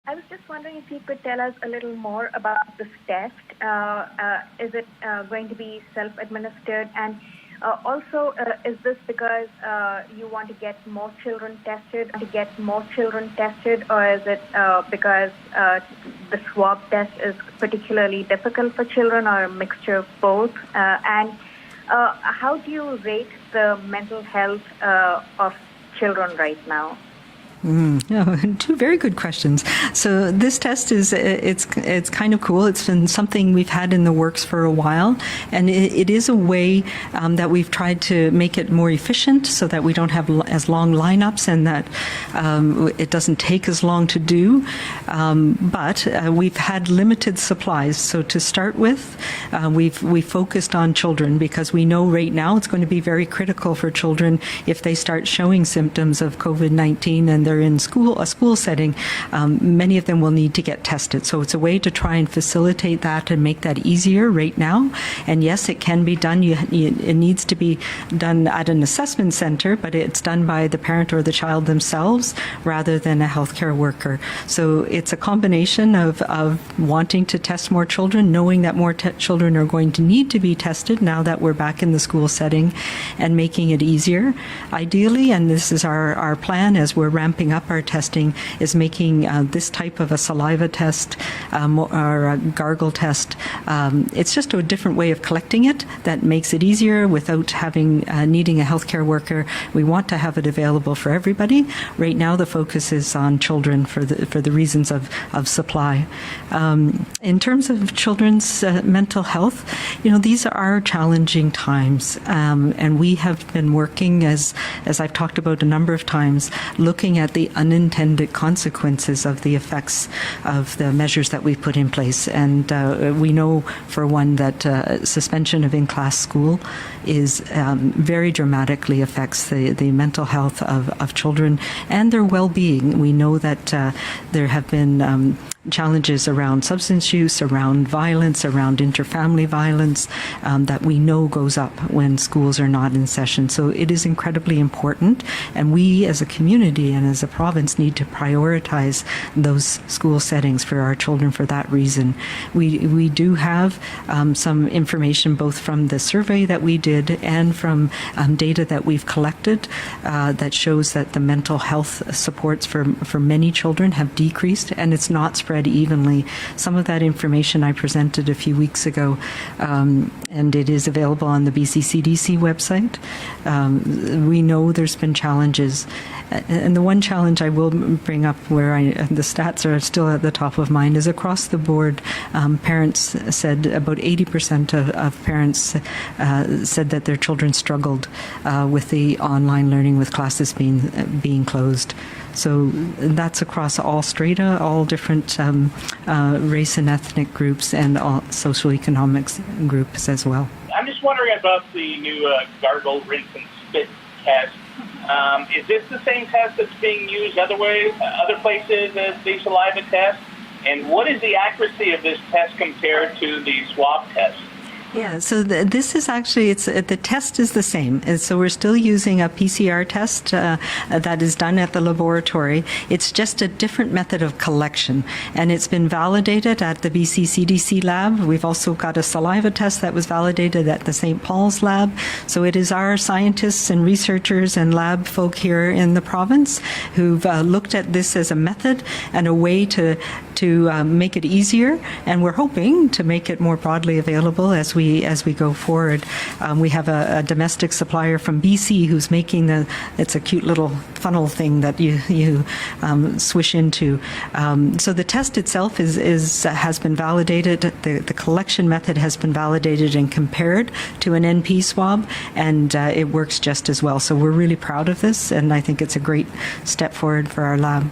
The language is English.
I was just wondering if you could tell us a little more about this test. Is it going to be self-administered? And also, is this because you want to get more children tested, or is it because the swab test is particularly difficult for children, or a mixture of both? And how do you rate the mental health of children right now? Two very good questions. So this test it's kind of cool. It's been something we've had in the works for a while, and it is a way that we've tried to make it more efficient so that we don't have as long lineups and that it doesn't take as long to do. But we've had limited supplies. So to start with, we focused on children because we know right now it's going to be very critical for children if they start showing symptoms of COVID-19 and they're in a school setting, many of them will need to get tested. So it's a way to try and facilitate that and make that easier right now. And yes, it can be done. It needs to be done at an assessment center, but it's done by the parent or the child themselves rather than a healthcare worker. So it's a combination of wanting to test more children, knowing that more children are going to need to be tested now that we're back in the school setting, and making it easier. Ideally, and this is our plan as we're ramping up our testing, is making this type of a saliva test or a gargle test. It's just a different way of collecting it that makes it easier without needing a healthcare worker. We want to have it available for everybody. Right now, the focus is on children for the reasons of supply. In terms of children's mental health, these are challenging times, and we have been working, as I've talked about a number of times, looking at the unintended consequences of the effects of the measures that we've put in place. And we know, for one, that suspension of in-class school is very dramatically affects the mental health of children and their well-being. We know that there have been challenges around substance use, around violence, around interfamily violence that we know goes up when schools are not in session. So it is incredibly important, and we as a community and as a province need to prioritize those school settings for our children for that reason. We do have some information both from the survey that we did and from data that we've collected that shows that the mental health supports for many children have decreased, and it's not spread evenly. Some of that information I presented a few weeks ago, and it is available on the BC CDC website. We know there's been challenges, and the one challenge I will bring up where the stats are still at the top of mind is across the board. Parents said about 80% of parents said that their children struggled with the online learning with classes being closed. So that's across all strata, all different race and ethnic groups, and all socioeconomic groups as well. I'm just wondering about the new gargle, rinse, and spit test. Is this the same test that's being used other places as the saliva test? And what is the accuracy of this test compared to the swab test? Yeah, so this is actually, the test is the same. And so we're still using a PCR test that is done at the laboratory. It's just a different method of collection. And it's been validated at the BC CDC lab. We've also got a saliva test that was validated at the St. Paul's lab. So it is our scientists and researchers and lab folk here in the province who've looked at this as a method and a way to make it easier. And we're hoping to make it more broadly available as we go forward. We have a domestic supplier from BC who's making it's a cute little funnel thing that you swish into. So the test itself has been validated. The collection method has been validated and compared to an NP swab, and it works just as well. So we're really proud of this, and I think it's a great step forward for our lab.